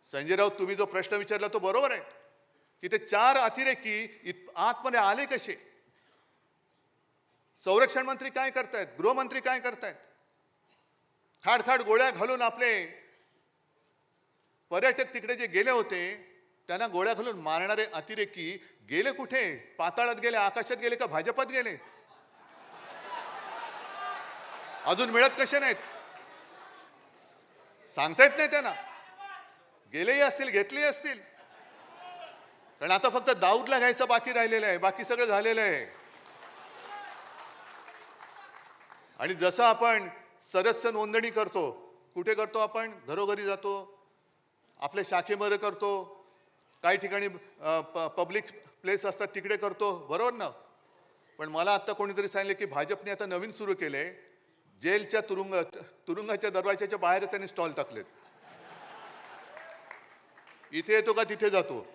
संजय राऊत, तुम्ही जो प्रश्न विचारला तो बरोबर आहे की ते 4 अतिरेकी आतमध्ये आले कसे. संरक्षण मंत्री काय करतायत, गृहमंत्री काय करतायत, खाडखाड गोळ्या घालून आपले पर्यटक तिकडे जे गेले होते त्यांना गोळ्या घालून मारणारे अतिरेकी गेले कुठे. पाताळात गेले, आकाशात गेले का भाजपात गेले. अजून मिळत कसे नाहीत सांगता येत नाही त्यांना. गेलेही असतील, घेतलेही असतील. कारण आता फक्त दाऊदला घ्यायचं बाकी राहिलेलं आहे, बाकी सगळं झालेलं आहे. आणि जसं आपण सदस्य नोंदणी करतो, कुठे करतो आपण, घरोघरी जातो, आपल्या शाखेमध्ये करतो, काही ठिकाणी पब्लिक प्लेस असतात तिकडे करतो, बरोबर ना. पण मला आता कोणीतरी सांगितले की भाजपने आता नवीन सुरू केले, जेलच्या तुरुंगाच्या दरवाजाच्या बाहेर त्यांनी स्टॉल टाकलेत. इथे येतो का तिथे जातो.